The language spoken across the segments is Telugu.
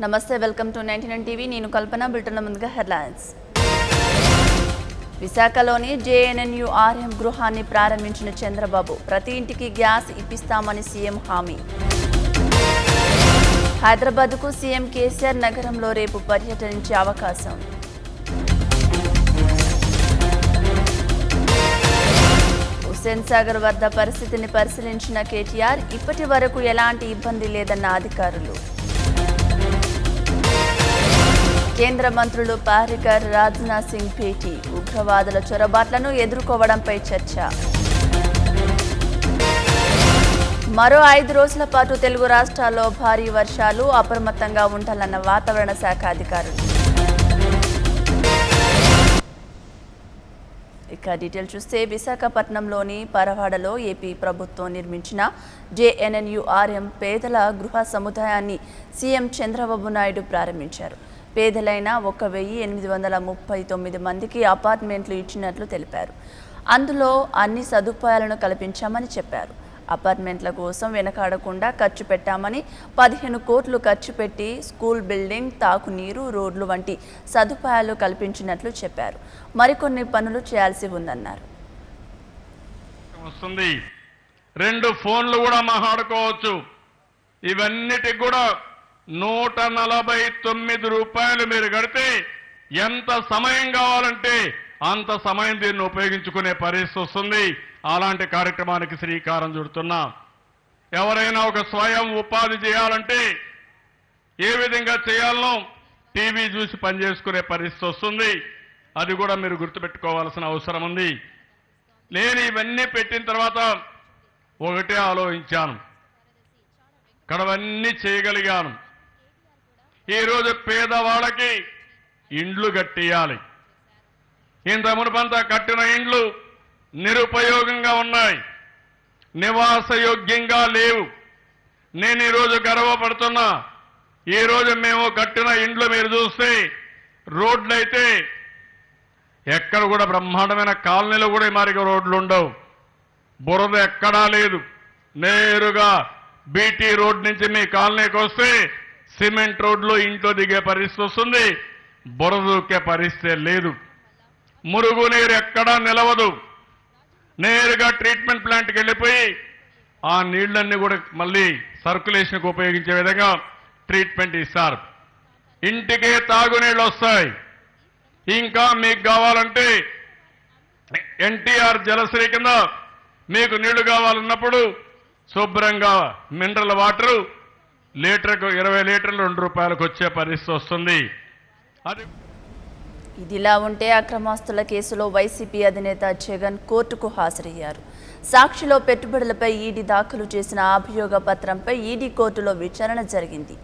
నమస్తే, వెల్కమ్ టు 99 టీవీ. నేను కల్పన. బులెటిన్ల ముందుగా హెడ్లైన్స్. విశాఖలోని జేఎన్ఎన్యూఆర్ఎం గృహాన్ని ప్రారంభించిన చంద్రబాబు ప్రతి ఇంటికి గ్యాస్ ఇప్పిస్తామని సీఎం హామీ. హైదరాబాద్కు సీఎం కేసీఆర్ నగరంలో రేపు పర్యటించే అవకాశం. హుస్సేన్ సాగర్ వద్ద పరిస్థితిని పరిశీలించిన కేటీఆర్ ఇప్పటి వరకు ఎలాంటి ఇబ్బంది లేదన్న అధికారులు. కేంద్ర మంత్రులు పారికర్, రాజ్నాథ్ సింగ్ భేటీ. ఉగ్రవాదుల చొరబాట్లను ఎదుర్కోవడంపై చర్చ. మరో 5 రోజుల పాటు తెలుగు రాష్ట్రాల్లో భారీ వర్షాలు, అప్రమత్తంగా ఉండాలన్న వాతావరణ శాఖ అధికారులు. ఇక డీటెయిల్ చూస్తే, విశాఖపట్నంలోని పరవాడలో ఏపీ ప్రభుత్వం నిర్మించిన జేఎన్ఎన్యూఆర్ఎం పేదల గృహ సముదాయాన్ని సీఎం చంద్రబాబు నాయుడు ప్రారంభించారు. పేదలైన 1839 మందికి అపార్ట్మెంట్లు ఇచ్చినట్లు తెలిపారు. అందులో అన్ని సదుపాయాలను కల్పించామని చెప్పారు. అపార్ట్మెంట్ల కోసం వెనకాడకుండా ఖర్చు పెట్టామని, 15 కోట్లు ఖర్చు పెట్టి స్కూల్ బిల్డింగ్, తాగునీరు, రోడ్లు వంటి సదుపాయాలు కల్పించినట్లు చెప్పారు. మరికొన్ని పనులు చేయాల్సి ఉందన్నారు. 2 ఫోన్లు కూడా మాట్లాడుకోవచ్చు. ఇవన్నిటికి కూడా 149 రూపాయలు మీరు కడితే ఎంత సమయం కావాలంటే అంత సమయం దీన్ని ఉపయోగించుకునే పరిస్థితి వస్తుంది. అలాంటి కార్యక్రమానికి శ్రీకారం చుడుతున్నాం. ఎవరైనా ఒక స్వయం ఉపాధి చేయాలంటే ఏ విధంగా చేయాలనో టీవీ చూసి పనిచేసుకునే పరిస్థితి వస్తుంది. అది కూడా మీరు గుర్తుపెట్టుకోవాల్సిన అవసరం ఉంది. నేను ఇవన్నీ పెట్టిన తర్వాత ఒకటే ఆలోచించాను, కడవన్నీ చేయగలిగాను. ఈరోజు పేదవాళ్ళకి ఇండ్లు కట్టియాలి. ఇంత మునుపంతా కట్టిన ఇండ్లు నిరుపయోగంగా ఉన్నాయి, నివాసయోగ్యంగా లేవు. నేను ఈరోజు గర్వపడుతున్నా. ఈరోజు మేము కట్టిన ఇండ్లు మీరు చూస్తే రోడ్లు అయితే ఎక్కడ కూడా బ్రహ్మాండమైన కాలనీలు కూడా మరిగా రోడ్లు ఉండవు. బురద ఎక్కడా లేదు. నేరుగా బీటీ రోడ్ నుంచి మీ కాలనీకి వస్తే సిమెంట్ రోడ్లు ఇంట్లో దిగే పరిస్థితి వస్తుంది. బురద దూకే పరిస్థితి లేదు. మురుగునీరు ఎక్కడా నిలవదు. నేరుగా ట్రీట్మెంట్ ప్లాంట్కి వెళ్ళిపోయి ఆ నీళ్లన్నీ కూడా మళ్ళీ సర్క్యులేషన్కి ఉపయోగించే విధంగా ట్రీట్మెంట్ ఇస్తారు. ఇంటికే తాగునీళ్ళు వస్తాయి. ఇంకా మీకు కావాలంటే ఎన్టీఆర్ జలశ్రీ కింద మీకు నీళ్లు కావాలన్నప్పుడు శుభ్రంగా మినరల్ వాటరు లీటర్కు 20 లీటర్లు 2 రూపాయలకు వచ్చే పరిస్థితి వస్తుంది. ఇదిలా ఉంటే, అక్రమాస్తుల కేసులో వైసీపీ అధినేత జగన్ కోర్టుకు హాజరయ్యారు. సాక్షిలో పెట్టుబడులపై ఈడీ దాఖలు చేసిన అభియోగ పత్రంపై ఈడీ కోర్టులో విచారణ జరిగింది.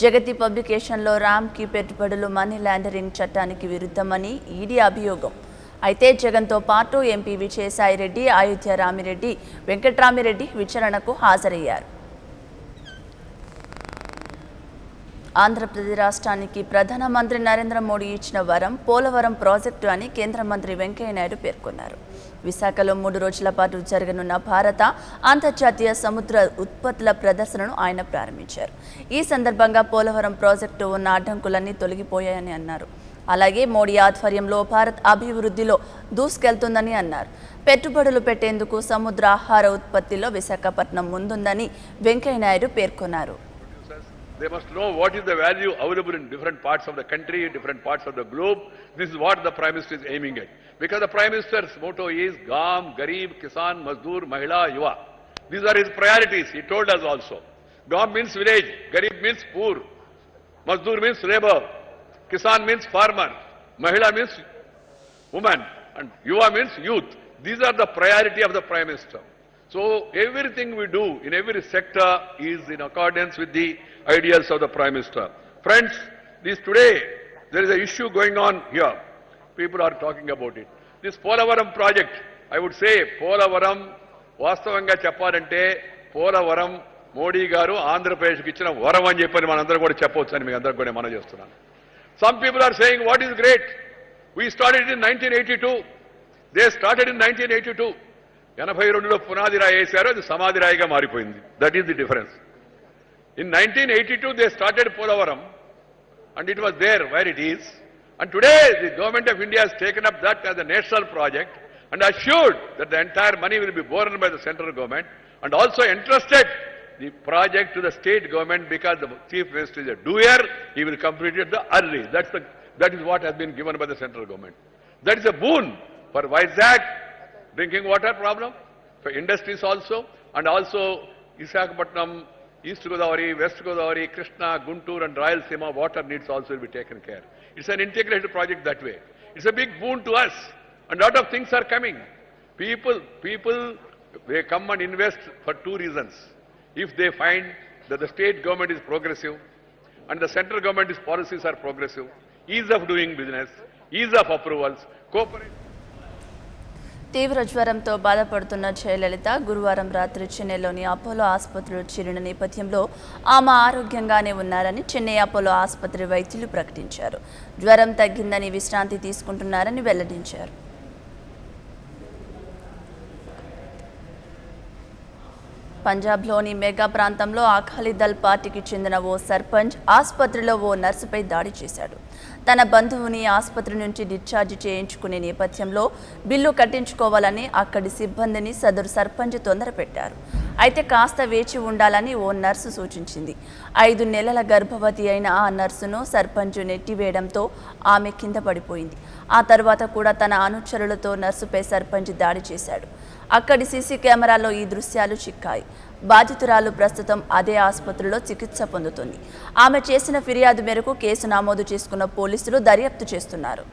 జగతి పబ్లికేషన్లో రామ్కి పెట్టుబడులు మనీ లాండరింగ్ చట్టానికి విరుద్ధమని ఈడీ అభియోగం. అయితే జగన్తో పాటు ఎంపీ విజయసాయిరెడ్డి, అయోధ్య రామిరెడ్డి, వెంకట్రామిరెడ్డి విచారణకు హాజరయ్యారు. ఆంధ్రప్రదేశ్ రాష్ట్రానికి ప్రధానమంత్రి నరేంద్ర మోడీ ఇచ్చిన వరం పోలవరం ప్రాజెక్టు అని కేంద్ర మంత్రి వెంకయ్యనాయుడు పేర్కొన్నారు. విశాఖలో 3 రోజుల పాటు జరగనున్న భారత అంతర్జాతీయ సముద్ర ఉత్పత్తుల ప్రదర్శనను ఆయన ప్రారంభించారు. ఈ సందర్భంగా పోలవరం ప్రాజెక్టు ఉన్న అడ్డంకులన్నీ తొలగిపోయాయని అన్నారు. అలాగే మోడీ ఆధ్వర్యంలో భారత్ అభివృద్ధిలో దూసుకెళ్తుందని అన్నారు. పెట్టుబడులు పెట్టేందుకు సముద్ర ఆహార ఉత్పత్తిలో విశాఖపట్నం ముందుందని వెంకయ్యనాయుడు పేర్కొన్నారు. They must know what is the value available in different parts of the country, different parts of the globe. This is what the Prime Minister is aiming at. Because the Prime Minister's motto is Gaam, Garib, Kisan, Mazdoor, Mahila, Yuva. These are his priorities. He told us also. Gaam means village, Garib means poor, Mazdoor means labor, Kisan means farmer, Mahila means woman, and Yuva means youth. These are the priority of the Prime Minister. So everything we do in every sector is in accordance with the ideals of the Prime Minister. Friends, today there is an issue going on here. People are talking about it. This Polavaram project, I would say Polavaram, వాస్తవంగా చెప్పాలంటే పోలవరం మోడీ గారు ఆంధ్రప్రదేశ్కి ఇచ్చిన వరం అని చెప్పని మనందరూ కూడా చెప్పవచ్చు అని మీకు అందరికీ కూడా మనం చేస్తున్నాను. Some people are saying what is great. We started in 1982. They started in 1982. 82లో పునాది రాయి వేశారు, అది సమాధి రాయిగా మారిపోయింది. That is the difference. In 1982 they started Polavaram. and it was there where it is. And today the government of India has taken up that as a national project and assured that the entire money will be borne by the central government, and also entrusted the project to the state government because the chief minister is a doer. He will complete it early. That is what has been given by the central government. That is a boon for Vizag drinking water problem, for industries also, and also Visakhapatnam, East Godavari, West Godavari, Krishna, Guntur and Rayalaseema water needs also will be taken care. It's an integrated project that way. It's a big boon to us, and a lot of things are coming. People, they come and invest for two reasons. If they find that the state government is progressive and the central government's policies are progressive, ease of doing business, ease of approvals, cooperation. తీవ్ర జ్వరంతో బాధపడుతున్న జయలలిత గురువారం రాత్రి చెన్నైలోని అపోలో ఆసుపత్రిలో చేరిన నేపథ్యంలో ఆమె ఆరోగ్యంగానే ఉన్నారని చెన్నై అపోలో ఆసుపత్రి వైద్యులు ప్రకటించారు. జ్వరం తగ్గిందని విశ్రాంతి తీసుకుంటున్నారని వెల్లడించారు. పంజాబ్లోని మెగా ప్రాంతంలో అకాలీదళ్ పార్టీకి చెందిన ఓ సర్పంచ్ ఆసుపత్రిలో ఓ నర్సుపై దాడి చేశాడు. తన బంధువుని ఆసుపత్రి నుంచి డిశ్చార్జ్ చేయించుకునే నేపథ్యంలో బిల్లు కట్టించుకోవాలని అక్కడి సిబ్బందిని సదరు సర్పంచ్ తొందరపెట్టారు. అయితే కాస్త వేచి ఉండాలని ఓ నర్సు సూచించింది. 5 నెలల గర్భవతి అయిన ఆ నర్సును సర్పంచ్ నెట్టివేయడంతో ఆమె కింద పడిపోయింది. ఆ తర్వాత కూడా తన అనుచరులతో నర్సుపై సర్పంచ్ దాడి చేశాడు. అక్కడి సీసీ కెమెరాలో ఈ దృశ్యాలు చిక్కాయి. బాధితురాలు ప్రస్తుతం అదే ఆసుపత్రిలో చికిత్స పొందుతుంది. ఆమె చేసిన ఫిర్యాదు మేరకు కేసు నమోదు చేసుకున్న పోలీసులు దర్యాప్తు చేస్తున్నారు.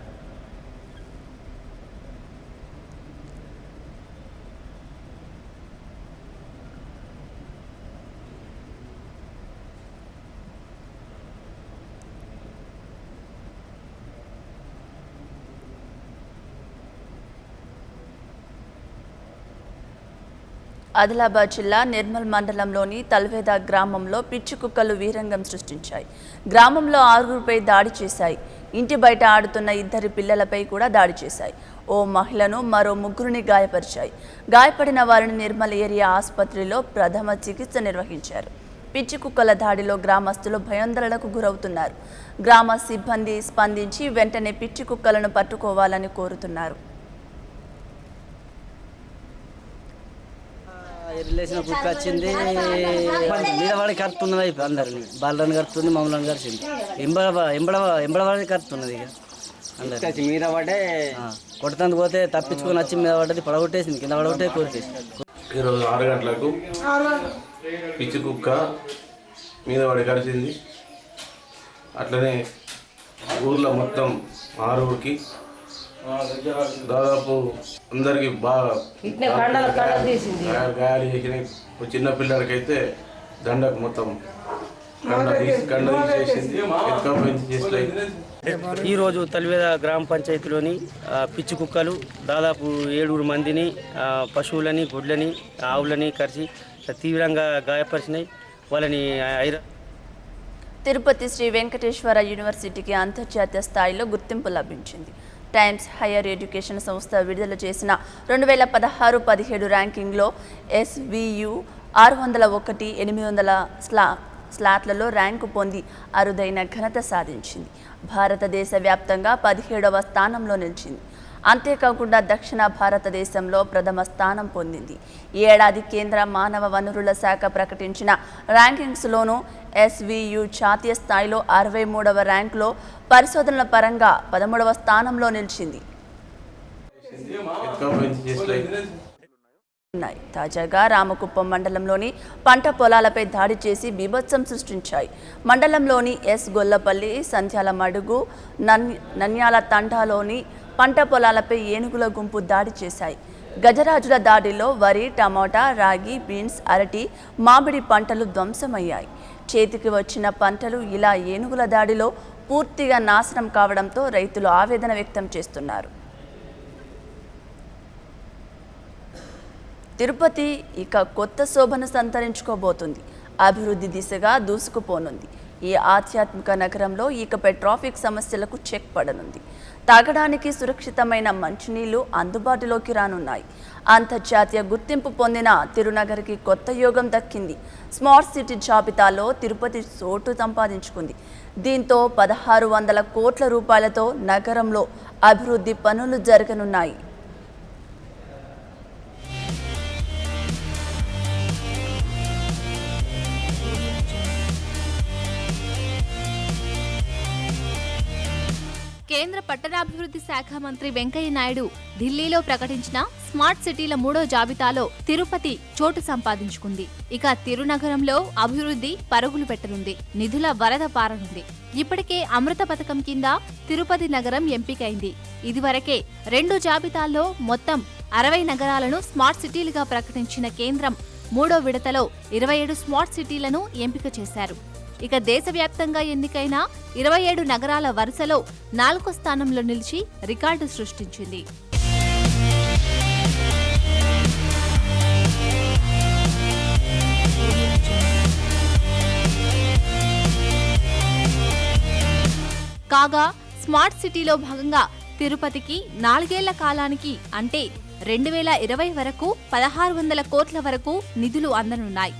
ఆదిలాబాద్ జిల్లా నిర్మల్ మండలంలోని తల్వేద గ్రామంలో పిచ్చి కుక్కలు వీరంగం సృష్టించాయి. గ్రామంలో 6గురిపై దాడి చేశాయి. ఇంటి బయట ఆడుతున్న 2 పిల్లలపై కూడా దాడి చేశాయి. ఓ మహిళను మరో 3గురిని గాయపరిచాయి. గాయపడిన వారిని నిర్మల్ ఏరియా ఆసుపత్రిలో ప్రథమ చికిత్స నిర్వహించారు. పిచ్చి కుక్కల దాడిలో గ్రామస్తులు భయాందోళనకు గురవుతున్నారు. గ్రామ సిబ్బంది స్పందించి వెంటనే పిచ్చి కుక్కలను పట్టుకోవాలని కోరుతున్నారు. రిలేషన్ కుక్క వచ్చింది, నిలబడి కడుతున్నది. అందరిని బాలని కడుతుంది, మమ్మల్ని కలిసింది. ఎంబడవాడి కడుతున్నది. ఇక అందరు మీద పడే కొట్టడానికి పోతే తప్పించుకొని వచ్చి మీద పడ్డది, పడగొట్టేసింది. కింద పడగొట్టే కొట్టేసి. ఈరోజు 6 గంటలకు పిచ్చి కుక్క మీద పడి కలిసింది. అట్లనే ఊర్లో మొత్తం 6గురికి దాదాపు అందరికి బాగా గాయాలు చేసినాయి. చిన్న పిల్లలకైతే దండకు మొత్తం కండ తీసేసింది. ఈరోజు తల్వేద గ్రామ పంచాయతీలోని పిచ్చి కుక్కలు దాదాపు 7 మందిని, పశువులని, గుడ్లని, ఆవులని కరిచి తీవ్రంగా గాయపరిచినాయి. వాళ్ళని తిరుపతి శ్రీ వెంకటేశ్వర యూనివర్సిటీకి అంతర్జాతీయ స్థాయిలో గుర్తింపు లభించింది. టైమ్స్ హైయర్ ఎడ్యుకేషన్ సంస్థ విడుదల చేసిన 2016-17 ర్యాంకింగ్లో SVU 601 800 స్లాట్లలో ర్యాంకు పొంది అరుదైన ఘనత సాధించింది. భారతదేశ వ్యాప్తంగా 17వ స్థానంలో నిలిచింది. అంతేకాకుండా దక్షిణ భారతదేశంలో ప్రథమ స్థానం పొందింది. ఈ ఏడాది కేంద్ర మానవ వనరుల శాఖ ప్రకటించిన ర్యాంకింగ్స్లోనూ SVU జాతీయ స్థాయిలో 63వ ర్యాంకులో పరిశోధనల పరంగా 13వ స్థానంలో నిలిచింది. తాజాగా రామకుప్పం మండలంలోని పంట పొలాలపై దాడి చేసి బీభత్సం సృష్టించాయి. మండలంలోని గొల్లపల్లి, సంధ్యాల మడుగు, నన్యాల తండాలోని పంట పొలాలపై ఏనుగుల గుంపు దాడి చేశాయి. గజరాజుల దాడిలో వరి, టమోటా, రాగి, బీన్స్, అరటి, మామిడి పంటలు ధ్వంసమయ్యాయి. చేతికి వచ్చిన పంటలు ఇలా ఏనుగుల దాడిలో పూర్తిగా నాశనం కావడంతో రైతులు ఆవేదన వ్యక్తం చేస్తున్నారు. తిరుపతి ఇక కొత్త శోభను సంతరించుకోబోతుంది. అభివృద్ధి దిశగా దూసుకుపోనుంది. ఈ ఆధ్యాత్మిక నగరంలో ఇకపై ట్రాఫిక్ సమస్యలకు చెక్ పడనుంది. తాగడానికి సురక్షితమైన మంచినీళ్లు అందుబాటులోకి రానున్నాయి. అంతర్జాతీయ గుర్తింపు పొందిన తిరునగర్కి కొత్త యోగం దక్కింది. స్మార్ట్ సిటీ జాబితాలో తిరుపతి చోటు సంపాదించుకుంది. దీంతో 1600 కోట్ల రూపాయలతో నగరంలో అభివృద్ధి పనులు జరగనున్నాయి. కేంద్ర పట్టణాభివృద్ధి శాఖ మంత్రి వెంకయ్య నాయుడు ఢిల్లీలో ప్రకటించిన స్మార్ట్ సిటీల 3వ జాబితాలో తిరుపతి చోటు సంపాదించుకుంది. ఇక తిరునగరంలో అభివృద్ధి పరుగులు పెట్టనుంది. నిధుల వరద పారనుంది. ఇప్పటికే అమృత పథకం కింద తిరుపతి నగరం ఎంపికైంది. ఇదివరకే 2 జాబితాల్లో మొత్తం 60 నగరాలను స్మార్ట్ సిటీలుగా ప్రకటించిన కేంద్రం 3వ విడతలో 27 స్మార్ట్ సిటీలను ఎంపిక చేశారు. ఇక దేశవ్యాప్తంగా ఎన్నికైన 27 నగరాల వరుసలో 4వ స్థానంలో నిలిచి రికార్డు సృష్టించింది. కాగా స్మార్ట్ సిటీలో భాగంగా తిరుపతికి 4 ఏళ్ల కాలానికి అంటే 2020 వరకు 1600 కోట్ల వరకు నిధులు అందనున్నాయి.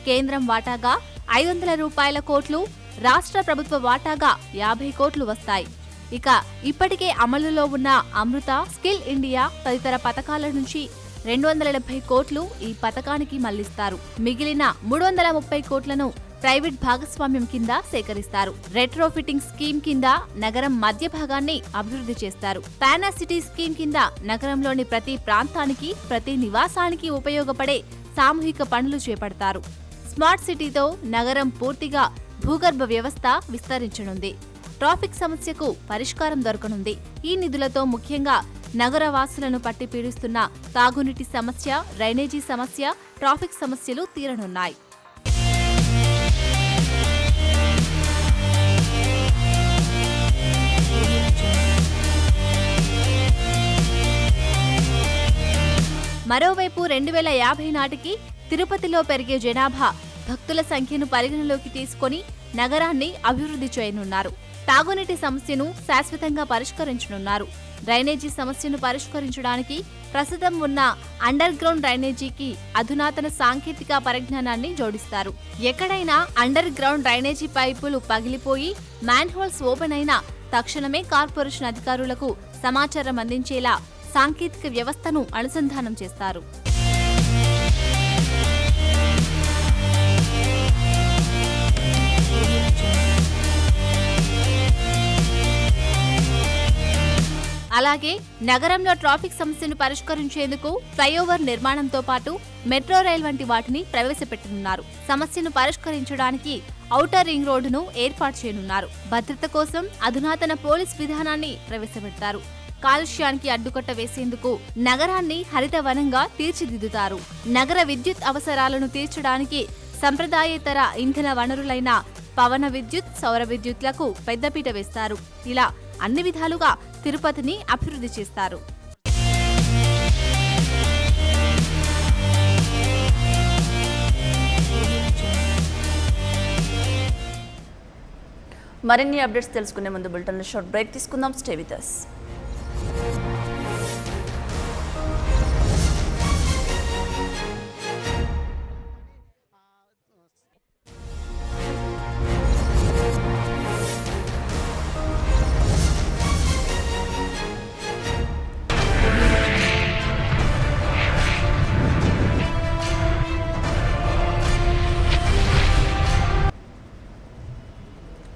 కేంద్రం వాటాగా 500 కోట్లు, రాష్ట్ర ప్రభుత్వ వాటాగా 50 కోట్లు వస్తాయి. ఇక ఇప్పటికే అమలులో ఉన్న అమృత, స్కిల్ ఇండియా తదితర పథకాల నుంచి 270 కోట్లు ఈ పథకానికి మళ్లిస్తారు. మిగిలిన 330 కోట్లను ప్రైవేట్ భాగస్వామ్యం కింద సేకరిస్తారు. రెట్రోఫిటింగ్ స్కీమ్ కింద నగరం మధ్య భాగాన్ని అభివృద్ధి చేస్తారు. పానా సిటీ స్కీమ్ కింద నగరంలోని ప్రతి ప్రాంతానికి, ప్రతి నివాసానికి ఉపయోగపడే సామూహిక పనులు చేపడతారు. స్మార్ట్ సిటీతో నగరం పూర్తిగా భూగర్భ వ్యవస్థ విస్తరించనుంది. ట్రాఫిక్ సమస్యకు పరిష్కారం దొరకనుంది. ఈ నిధులతో ముఖ్యంగా నగరవాసులను పట్టి పీడిస్తున్న తాగునీటి సమస్య, డ్రైనేజీ సమస్య, ట్రాఫిక్ సమస్యలు తీరనున్నాయి. మరోవైపు 2050 నాటికి తిరుపతిలో పెరిగే జనాభా, భక్తుల సంఖ్యను పరిగణలోకి తీసుకొని నగరాన్ని అభివృద్ధి చేయనున్నారు. తాగునీటి సమస్యను శాశ్వతంగా పరిష్కరించనున్నారు. డ్రైనేజీ సమస్యను పరిష్కరించడానికి ప్రస్తుతం ఉన్న అండర్ గ్రౌండ్ డ్రైనేజీకి అధునాతన సాంకేతిక పరిజ్ఞానాన్ని జోడిస్తారు. ఎక్కడైనా అండర్ గ్రౌండ్ డ్రైనేజీ పైపులు పగిలిపోయి మ్యాన్హోల్స్ ఓపెన్ అయినా తక్షణమే కార్పొరేషన్ అధికారులకు సమాచారం అందించేలా సాంకేతిక వ్యవస్థను అనుసంధానం చేస్తారు. అలాగే నగరంలో ట్రాఫిక్ సమస్యను పరిష్కరించేందుకు ఫ్లైఓవర్ నిర్మాణంతో పాటు మెట్రో రైల్ వంటి వాటిని ప్రవేశపెట్టనున్నారు. సమస్యను పరిష్కరించడానికి ఔటర్ రింగ్ రోడ్డును ఏర్పాటు చేయనున్నారు. భద్రత కోసం అధునాతన పోలీస్ విధానాన్ని ప్రవేశపెడతారు. కాలుష్యానికి అడ్డుకట్ట వేసేందుకు నగరాన్ని హరిత వనంగా తీర్చిదిద్దుతారు. నగర విద్యుత్ అవసరాలను తీర్చడానికి సంప్రదాయేతర ఇంధన వనరులైన పవన విద్యుత్, సౌర విద్యుత్లకు పెద్దపీట వేస్తారు. ఇలా అన్ని విధాలుగా తిరుపతిని అభివృద్ధి చేస్తారు. మరిన్ని అప్డేట్స్ తెలుసుకునే ముందు బులెటిన్లో షార్ట్ బ్రేక్ తీసుకుందాం. Stay with us.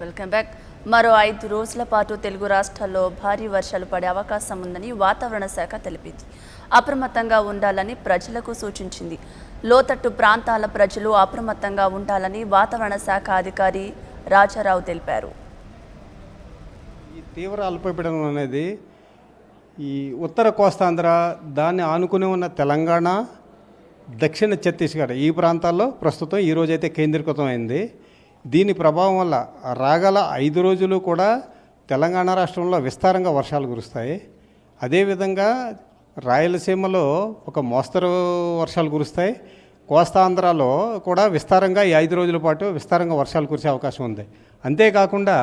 Welcome back. మరో 5 రోజుల పాటు తెలుగు రాష్ట్రాల్లో భారీ వర్షాలు పడే అవకాశం ఉందని వాతావరణ శాఖ తెలిపింది. అప్రమత్తంగా ఉండాలని ప్రజలకు సూచించింది. లోతట్టు ప్రాంతాల ప్రజలు అప్రమత్తంగా ఉండాలని వాతావరణ శాఖ అధికారి రాజారావు తెలిపారు. ఈ తీవ్ర అల్పపీడనం అనేది ఈ ఉత్తర కోస్తాంధ్ర, దాన్ని ఆనుకుని ఉన్న తెలంగాణ, దక్షిణ ఛత్తీస్గఢ్ ఈ ప్రాంతాల్లో ప్రస్తుతం ఈ రోజైతే కేంద్రీకృతం అయింది. దీని ప్రభావం వల్ల రాగల 5 రోజులు కూడా తెలంగాణ రాష్ట్రంలో విస్తారంగా వర్షాలు కురుస్తాయి. అదేవిధంగా రాయలసీమలో ఒక మోస్తరు వర్షాలు కురుస్తాయి. కోస్తాంధ్రలో కూడా విస్తారంగా ఈ 5 రోజుల పాటు విస్తారంగా వర్షాలు కురిసే అవకాశం ఉంది. అంతేకాకుండా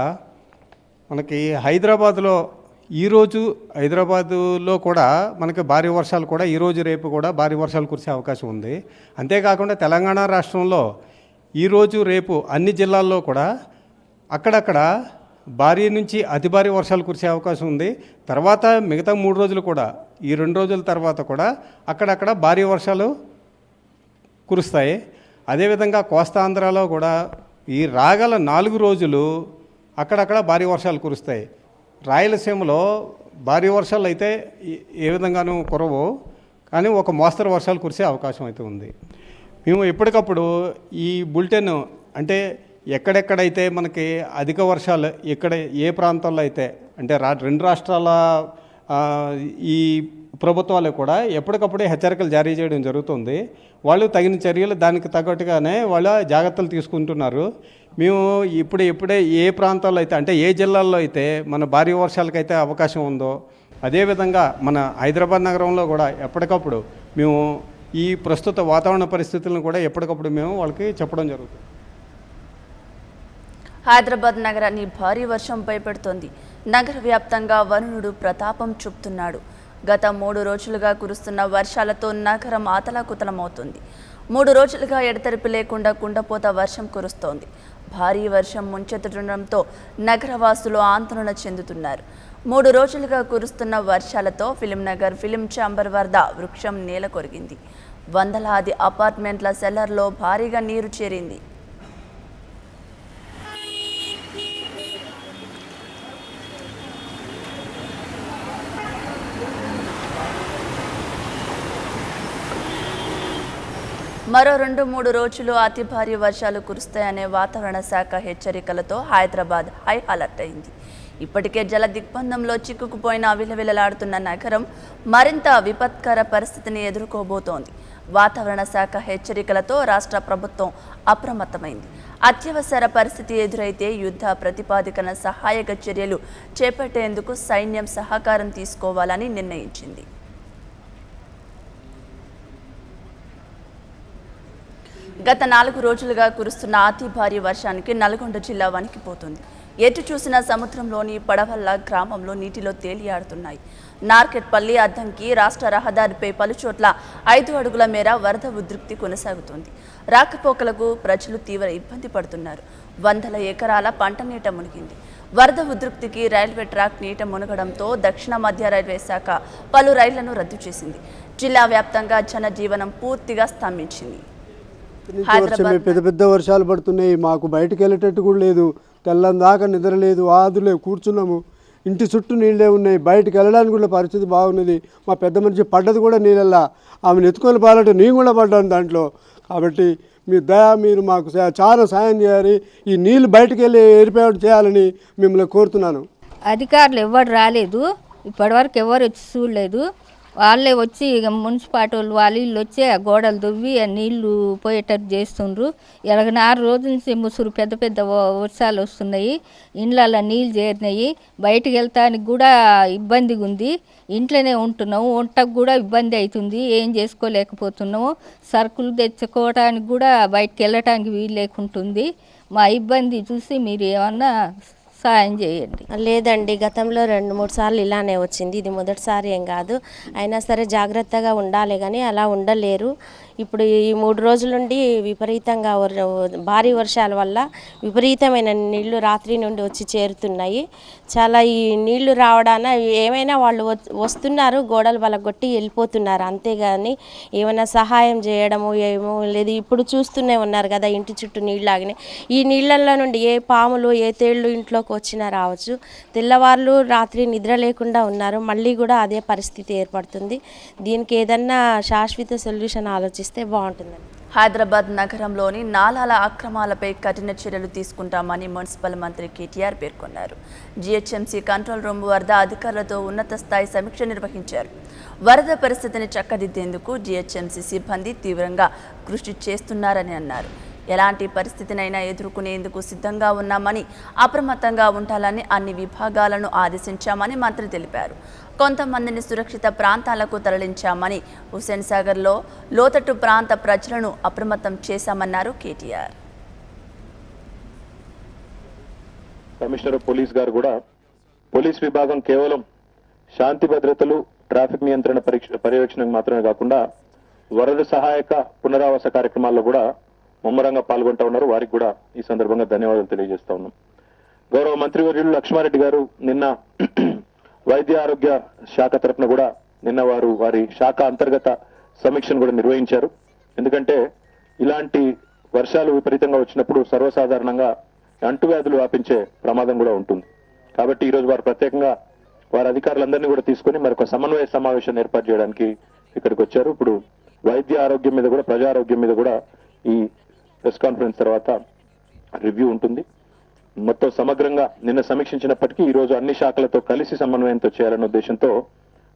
మనకి హైదరాబాదులో కూడా మనకి భారీ వర్షాలు కూడా ఈరోజు రేపు కూడా భారీ వర్షాలు కురిసే అవకాశం ఉంది. అంతేకాకుండా తెలంగాణ రాష్ట్రంలో ఈరోజు రేపు అన్ని జిల్లాల్లో కూడా అక్కడక్కడ భారీ నుంచి అతి భారీ వర్షాలు కురిసే అవకాశం ఉంది. తర్వాత మిగతా 3 రోజులు కూడా ఈ 2 రోజుల తర్వాత కూడా అక్కడక్కడ భారీ వర్షాలు కురుస్తాయి. అదేవిధంగా కోస్తాంధ్రలో కూడా ఈ రాగల 4 రోజులు అక్కడక్కడ భారీ వర్షాలు కురుస్తాయి. రాయలసీమలో భారీ వర్షాలు అయితే ఏ విధంగానూ కురవు, కానీ ఒక మోస్తరు వర్షాలు కురిసే అవకాశం అయితే ఉంది. మేము ఎప్పటికప్పుడు ఈ బులెటిన్ అంటే ఎక్కడెక్కడైతే మనకి అధిక వర్షాలు ఇక్కడ ఏ ప్రాంతాల్లో అయితే అంటే 2 రాష్ట్రాల ఈ ప్రభుత్వాలు కూడా ఎప్పటికప్పుడే హెచ్చరికలు జారీ చేయడం జరుగుతుంది. వాళ్ళు తగిన చర్యలు దానికి తగ్గట్టుగానే వాళ్ళ జాగ్రత్తలు తీసుకుంటున్నారు. మేము ఇప్పుడే ఏ ప్రాంతాల్లో అయితే అంటే ఏ జిల్లాల్లో అయితే మన భారీ వర్షాలకైతే అవకాశం ఉందో అదేవిధంగా మన హైదరాబాద్ నగరంలో కూడా ఎప్పటికప్పుడు మేము ఈ ప్రస్తుత వాతావరణ పరిస్థితులను కూడా ఎప్పటికప్పుడు మేము వాళ్ళకి చెప్పడం జరుగుతుంది. హైదరాబాద్ నగరాన్ని భారీ వర్షం భయపెడుతోంది. నగర వ్యాప్తంగా వరుణుడు ప్రతాపం చూపుతున్నాడు. గత 3 రోజులుగా కురుస్తున్న వర్షాలతో నగరం అతలాకుతలమవుతుంది. 3 రోజులుగా ఎడతెరిపి లేకుండా కుండపోత వర్షం కురుస్తోంది. భారీ వర్షం ముంచెత్తడంతో నగరవాసులు ఆందోళన చెందుతున్నారు. 3 రోజులుగా కురుస్తున్న వర్షాలతో ఫిలింనగర్ ఫిలిం ఛాంబర్ వద్ద వృక్షం నేల కొరిగింది. వందలాది అపార్ట్మెంట్ల సెల్లర్లో భారీగా నీరు చేరింది. మరో 2-3 రోజులు అతి భారీ వర్షాలు కురుస్తాయనే వాతావరణ శాఖ హెచ్చరికలతో హైదరాబాద్ హై అలర్ట్ అయింది. ఇప్పటికే జల దిగ్బంధంలో చిక్కుకుపోయిన విలవిలలాడుతున్న నగరం మరింత విపత్కర పరిస్థితిని ఎదుర్కోబోతోంది. వాతావరణ శాఖ హెచ్చరికలతో రాష్ట్ర ప్రభుత్వం అప్రమత్తమైంది. అత్యవసర పరిస్థితి ఎదురైతే యుద్ధ ప్రతిపాదికన సహాయక చర్యలు చేపట్టేందుకు సైన్యం సహకారం తీసుకోవాలని నిర్ణయించింది. గత 4 రోజులుగా కురుస్తున్న అతి భారీ వర్షానికి నల్గొండ జిల్లా వణికిపోతుంది. ఎటు చూసినా సముద్రంలోని పడవల్ల గ్రామంలో నీటిలో తేలియాడుతున్నాయి. నార్కెట్పల్లి అద్దంకి రాష్ట్ర రహదారిపై పలుచోట్ల 5 అడుగుల మేర వరద ఉధృతి కొనసాగుతోంది. రాకపోకలకు ప్రజలు తీవ్ర ఇబ్బంది పడుతున్నారు. వందల ఎకరాల పంట నీట మునిగింది. వరద ఉధృతికి రైల్వే ట్రాక్ నీట మునగడంతో దక్షిణ మధ్య రైల్వే శాఖ పలు రైళ్లను రద్దు చేసింది. జిల్లా వ్యాప్తంగా జనజీవనం పూర్తిగా స్తంభించింది. పెద్ద వర్షాలు పడుతున్నాయి. మాకు బయటకు వెళ్ళేటట్టు కూడా లేదు. తెల్లని దాకా నిద్ర లేదు, ఆదులే కూర్చున్నాము. ఇంటి చుట్టూ నీళ్ళే ఉన్నాయి. బయటకు వెళ్ళడానికి కూడా పరిస్థితి బాగున్నది. మా పెద్ద మనిషి పడ్డది కూడా నీళ్ళల్లా. ఆమెను ఎత్తుకొని పాలంటే నేను కూడా పడ్డాను దాంట్లో. కాబట్టి మీరు మాకు చాలా సాయం చేయాలి. ఈ నీళ్ళు బయటకు వెళ్ళి ఏర్పాటు చేయాలని మిమ్మల్ని కోరుతున్నాను. అధికారులు ఎవరు రాలేదు, ఇప్పటివరకు ఎవరు వచ్చి చూడలేదు. వాళ్ళే వచ్చి మున్సిపాలిటీ వాళ్ళు వీళ్ళు వచ్చి ఆ గోడలు దువ్వి ఆ నీళ్లు పోయేటట్టు చేస్తుండ్రు. 4 రోజుల నుంచి ముసురు పెద్ద వర్షాలు వస్తున్నాయి. ఇండ్లలో నీళ్ళు చేరినాయి. బయటకు వెళ్తానికి కూడా ఇబ్బందిగా ఉంది. ఇంట్లోనే ఉంటున్నాము. వంటకు కూడా ఇబ్బంది అవుతుంది. ఏం చేసుకోలేకపోతున్నాము. సరుకులు తెచ్చుకోవడానికి కూడా బయటకు వెళ్ళటానికి వీలు లేకుంటుంది. మా ఇబ్బంది చూసి మీరు ఏమన్నా సాయం చేయండి. లేదండి, గతంలో 2-3 సార్లు ఇలానే వచ్చింది. ఇది మొదటిసారి ఏం కాదు. అయినా సరే జాగ్రత్తగా ఉండాలి, కానీ అలా ఉండలేరు. ఇప్పుడు ఈ 3 రోజుల నుండి విపరీతంగా భారీ వర్షాల వల్ల విపరీతమైన నీళ్లు రాత్రి నుండి వచ్చి చేరుతున్నాయి. చాలా ఈ నీళ్లు రావడాన ఏమైనా వాళ్ళు వస్తున్నారు, గోడలు పలగొట్టి వెళ్ళిపోతున్నారు. అంతేగాని ఏమైనా సహాయం చేయడము ఏమో లేదు. ఇప్పుడు చూస్తూనే ఉన్నారు కదా, ఇంటి చుట్టూ నీళ్ళు ఆగినాయి. ఈ నీళ్ళల్లో నుండి ఏ పాములు ఏ తేళ్ళు ఇంట్లోకి వచ్చినా రావచ్చు. తెల్లవార్లు రాత్రి నిద్ర లేకుండా ఉన్నారు. మళ్ళీ కూడా అదే పరిస్థితి ఏర్పడుతుంది. దీనికి ఏదన్నా శాశ్వత సొల్యూషన్ ఆలోచిస్తే బాగుంటుందండి. హైదరాబాద్ నగరంలోని నాలాల అక్రమాలపై కఠిన చర్యలు తీసుకుంటామని మున్సిపల్ మంత్రి కేటీఆర్ పేర్కొన్నారు. జీహెచ్ఎంసీ కంట్రోల్ రూమ్ వద్ద అధికారులతో ఉన్నత స్థాయి సమీక్ష నిర్వహించారు. వరద పరిస్థితిని చక్కదిద్దేందుకు జీహెచ్ఎంసీ సిబ్బంది తీవ్రంగా కృషి చేస్తున్నారని అన్నారు. ఎలాంటి పరిస్థితినైనా ఎదుర్కొనేందుకు సిద్ధంగా ఉన్నామని, అప్రమత్తంగా ఉండాలని అన్ని విభాగాలను ఆదేశించామని మంత్రి తెలిపారు. కొంతమందిని సురక్షిత ప్రాంతాలకు తరలించామని, హుస్సేన్ సాగర్లో లోతట్టు ప్రాంత ప్రజలను అప్రమత్తం చేశామన్నారు కేటీఆర్. కమిషనర్ ఆఫ్ పోలీస్ గారు కూడా పోలీస్ విభాగం కేవలం శాంతి భద్రతలు, ట్రాఫిక్ నియంత్రణ పర్యవేక్షణకు మాత్రమే కాకుండా వరద సహాయక పునరావాస కార్యక్రమాల్లో కూడా ముమ్మరంగా పాల్గొంటా ఉన్నారు. వారికి కూడా ఈ సందర్భంగా ధన్యవాదాలు తెలియజేస్తా ఉన్నాం. గౌరవ మంత్రివర్యులు లక్ష్మారెడ్డి గారు నిన్న వైద్య ఆరోగ్య శాఖ తరఫున కూడా నిన్న వారి శాఖ అంతర్గత సమీక్షను కూడా నిర్వహించారు. ఎందుకంటే ఇలాంటి వర్షాలు విపరీతంగా వచ్చినప్పుడు సర్వసాధారణంగా అంటువ్యాధులు వ్యాపించే ప్రమాదం కూడా ఉంటుంది. కాబట్టి ఈరోజు వారు ప్రత్యేకంగా వారి అధికారులందరినీ కూడా తీసుకుని మరొక సమన్వయ సమావేశాన్ని ఏర్పాటు చేయడానికి ఇక్కడికి వచ్చారు. ఇప్పుడు వైద్య ఆరోగ్యం మీద కూడా, ప్రజా ఆరోగ్యం మీద కూడా ఈ ప్రెస్ కాన్ఫరెన్స్ తర్వాత రివ్యూ ఉంటుంది. మొత్తం సమగ్రంగా నిన్న సమీక్షించినప్పటికీ ఈ రోజు అన్ని శాఖలతో కలిసి సమన్వయంతో చేయాలన్న ఉద్దేశంతో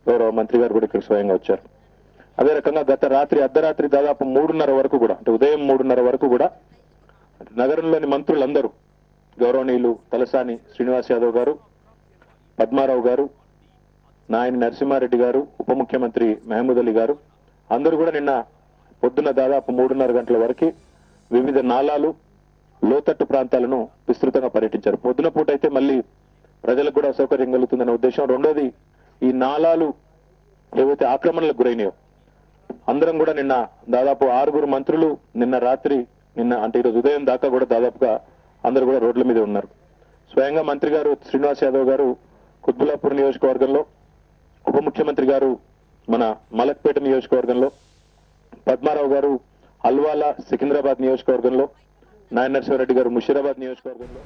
గౌరవ మంత్రి గారు కూడా ఇక్కడ స్వయంగా వచ్చారు. అదే రకంగా గత రాత్రి అర్ధరాత్రి దాదాపు 3:30 వరకు కూడా, అంటే ఉదయం 3:30 వరకు కూడా నగరంలోని మంత్రులందరూ గౌరవనీయులు తలసాని శ్రీనివాస్ యాదవ్ గారు, పద్మారావు గారు, నాయని నరసింహారెడ్డి గారు, ఉప ముఖ్యమంత్రి మహమూద్ అలీ గారు అందరూ కూడా నిన్న పొద్దున దాదాపు 3:30 గంటల వరకు వివిధ నాలాలు, లోతట్టు ప్రాంతాలను విస్తృతంగా పర్యటించారు. పొద్దున పూట అయితే మళ్ళీ ప్రజలకు కూడా సౌకర్యం కలుగుతుందనే ఉద్దేశం. రెండోది, ఈ నాలాలు ఏవైతే ఆక్రమణలకు గురైనాయో అందరం కూడా నిన్న దాదాపు 6 మంత్రులు నిన్న అంటే ఈరోజు ఉదయం దాకా కూడా దాదాపుగా అందరూ కూడా రోడ్ల మీద ఉన్నారు. స్వయంగా మంత్రి గారు శ్రీనివాస్ యాదవ్ గారు కుత్బుల్లాపూర్ నియోజకవర్గంలో, ఉప ముఖ్యమంత్రి గారు మన మలక్పేట నియోజకవర్గంలో, పద్మారావు గారు అల్వాల సికింద్రాబాద్ నియోజకవర్గంలో, నాయన నరసింహారెడ్డి గారు ముషీరాబాద్ నియోజకవర్గంలో.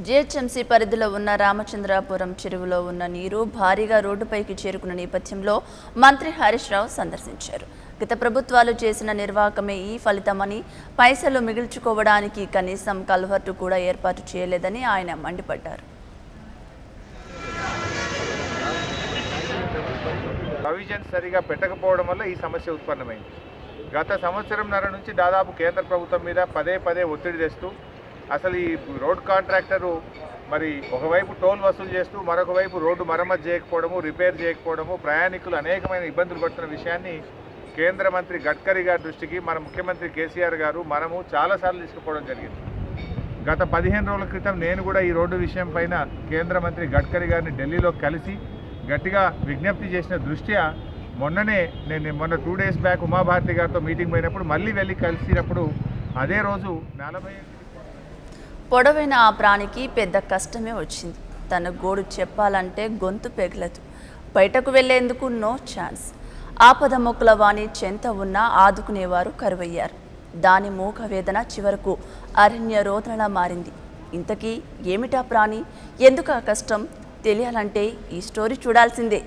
జీహెచ్ఎంసీ పరిధిలో ఉన్న రామచంద్రాపురం చెరువులో ఉన్న నీరు భారీగా రోడ్డుపైకి చేరుకున్న నేపథ్యంలో మంత్రి హరీష్ రావు సందర్శించారు. గత ప్రభుత్వాలు చేసిన నిర్వాహకమే ఈ ఫలితమని, పైసలు మిగిల్చుకోవడానికి కనీసం కల్వర్టు కూడా ఏర్పాటు చేయలేదని ఆయన మండిపడ్డారు. ప్రొవిజన్స్ సరిగా పెట్టకపోవడం వల్ల ఈ సమస్య ఉత్పన్నమైంది. గత సంవత్సరంన్నర నుంచి దాదాపు కేంద్ర ప్రభుత్వం మీద పదే ఒత్తిడి తెస్తూ అసలు ఈ రోడ్ కాంట్రాక్టరు మరి ఒకవైపు టోల్ వసూలు చేస్తూ మరొక వైపు రోడ్డు మరమ్మతు చేయకపోవడము, రిపేర్ చేయకపోవడము, ప్రయాణికులు అనేకమైన ఇబ్బందులు పడుతున్న విషయాన్ని కేంద్ర మంత్రి గడ్కరీ గారి దృష్టికి మన ముఖ్యమంత్రి కేసీఆర్ గారు మనము చాలాసార్లు తీసుకుపోవడం జరిగింది. గత 15 రోజుల క్రితం నేను కూడా ఈ రోడ్డు విషయం పైన కేంద్ర మంత్రి గడ్కరీ గారిని ఢిల్లీలో కలిసి గట్టిగా విజ్ఞప్తి చేసిన దృష్ట్యా నేను మొన్న 2 days బ్యాక్ ఉమాభారతి గారితో మీటింగ్ పోయినప్పుడు మళ్ళీ వెళ్ళి కలిసినప్పుడు అదే రోజు 40 పొడవైన ఆ ప్రాణికి పెద్ద కష్టమే వచ్చింది. తన గోడు చెప్పాలంటే గొంతు పెగలదు. బయటకు వెళ్లేందుకు నో ఛాన్స్. ఆపద మొక్కుల వాణి చెంత ఉన్నా ఆదుకునేవారు కరువయ్యారు. దాని మూగ వేదన చివరకు అరణ్య రోదనలా మారింది. ఇంతకీ ఏమిటా ప్రాణి, ఎందుకు ఆ కష్టం తెలియాలంటే ఈ స్టోరీ చూడాల్సిందే.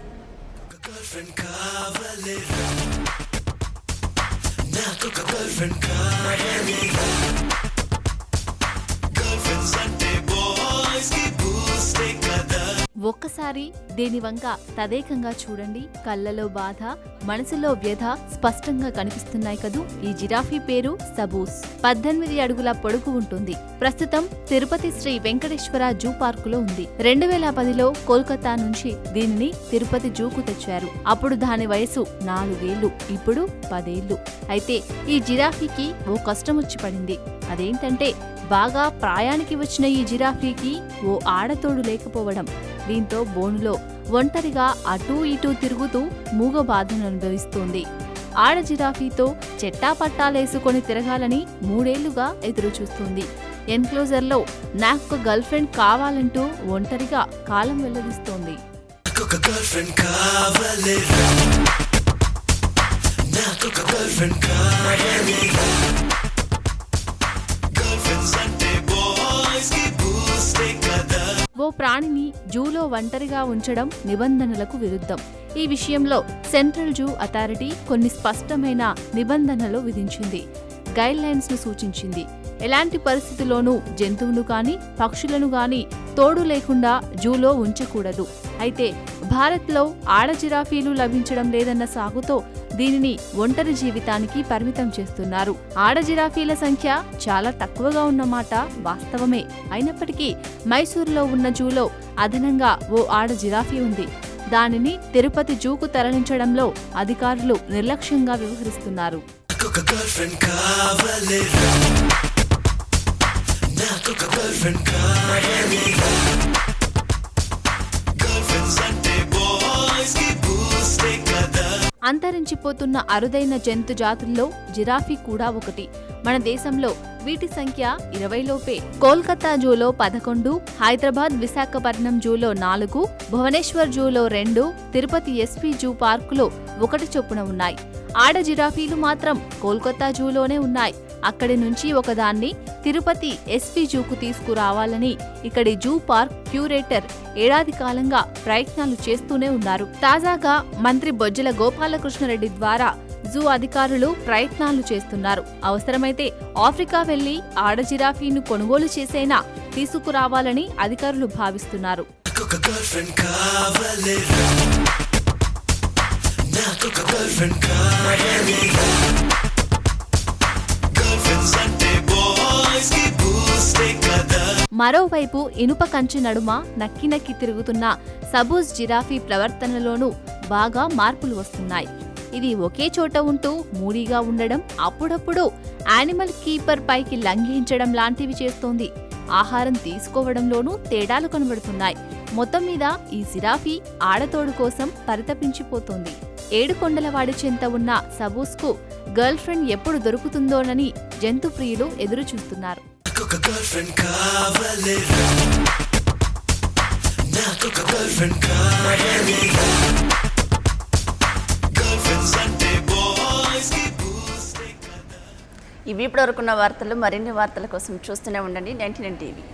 ఒక్కసారి దేని వంక తదేకంగా చూడండి. కళ్ళలో బాధ, మనసులో వ్యధ స్పష్టంగా కనిపిస్తున్నాయి కదూ. ఈ జిరాఫీ పేరు సబూస్. 18 అడుగుల పొడుగు ఉంటుంది. ప్రస్తుతం తిరుపతి శ్రీ వెంకటేశ్వర జూ పార్కులో ఉంది. 2010లో కోల్కతా నుంచి దీనిని తిరుపతి జూకు తెచ్చారు. అప్పుడు దాని వయసు 4 ఏళ్లు, ఇప్పుడు 10 ఏళ్లు. అయితే ఈ జిరాఫీకి ఓ కష్టం వచ్చి పడింది. అదేంటంటే బాగా ప్రాయానికి వచ్చిన ఈ జిరాఫీకి ఓ ఆడతోడు లేకపోవడం. దీంతో బోనులో ఒంటరిగా అటూ ఇటూ తిరుగుతూ మూగ బాధను అనుభవిస్తోంది. ఆడ జిరాఫీతో చెట్టాపట్టాలేసుకొని తిరగాలని 3 ఏళ్లుగా ఎదురు చూస్తోంది. ఎన్క్లోజర్లో నాకు గర్ల్ ఫ్రెండ్ కావాలంటూ ఒంటరిగా కాలం వెల్లడిస్తోంది. ఓ ప్రాణిని జూలో ఒంటరిగా ఉంచడం నిబంధనలకు విరుద్ధం. ఈ విషయంలో సెంట్రల్ జూ అథారిటీ కొన్ని స్పష్టమైన నిబంధనలు విధించింది, గైడ్ లైన్స్ ను సూచించింది. ఎలాంటి పరిస్థితుల్లోనూ జంతువును గాని పక్షులను గాని తోడు లేకుండా జూలో ఉంచకూడదు. అయితే భారత్లో ఆడ జిరాఫీలు లభించడం లేదన్న సాగుతో దీనిని ఒంటరి జీవితానికి పరిమితం చేస్తున్నారు. ఆడ జిరాఫీల సంఖ్య చాలా తక్కువగా ఉన్నమాట వాస్తవమే. అయినప్పటికీ మైసూరులో ఉన్న జూలో అదనంగా ఓ ఆడ జిరాఫీ ఉంది. దానిని తిరుపతి జూకు తరలించడంలో అధికారులు నిర్లక్ష్యంగా వ్యవహరిస్తున్నారు. అంతరించిపోతున్న అరుదైన జంతు జాతుల్లో జిరాఫీ కూడా ఒకటి. మన దేశంలో వీటి సంఖ్య 20 లోపే. కోల్కతా జూలో 11, హైదరాబాద్ విశాఖపట్నం జూలో 4, భువనేశ్వర్ జూలో 2, తిరుపతి ఎస్పీ జూ పార్కులో 1 చొప్పున ఉన్నాయి. ఆడ జిరాఫీలు మాత్రం కోల్కతా జూలోనే ఉన్నాయి. అక్కడి నుంచి ఒకదాన్ని తిరుపతి ఎస్పీ జూకు తీసుకురావాలని ఇక్కడి జూ పార్క్ క్యూరేటర్ ఏడాది కాలంగా ప్రయత్నాలు చేస్తూనే ఉన్నారు. తాజాగా మంత్రి బొజ్జల గోపాలకృష్ణరెడ్డి ద్వారా జూ అధికారులు ప్రయత్నాలు చేస్తున్నారు. అవసరమైతే ఆఫ్రికా వెళ్లి ఆడ జిరాఫీను కొనుగోలు చేసైనా తీసుకురావాలని అధికారులు భావిస్తున్నారు. మరోవైపు ఇనుప కంచె నడుమ నక్కి నక్కి తిరుగుతున్న సబూజ్ జిరాఫీ ప్రవర్తనలోనూ బాగా మార్పులు వస్తున్నాయి. ఇది ఒకే చోట ఉంటూ మూడీగా ఉండడం, అప్పుడప్పుడు యానిమల్ కీపర్ పైకి లంఘించడం లాంటివి చేస్తోంది. ఆహారం తీసుకోవడంలోనూ తేడాలు కనబడుతున్నాయి. మొత్తం మీద ఈ జిరాఫీ ఆడతోడు కోసం పరితపించిపోతోంది. ఏడుకొండలవాడి చెంత ఉన్న సబూస్కు గర్ల్ ఫ్రెండ్ ఎప్పుడు దొరుకుతుందోనని జంతు ప్రియులు ఎదురు చూస్తున్నారు. ఇవి ఇప్పటివరకున్న వార్తలు. మరిన్ని వార్తల కోసం చూస్తూనే ఉండండి 99 టీవీ.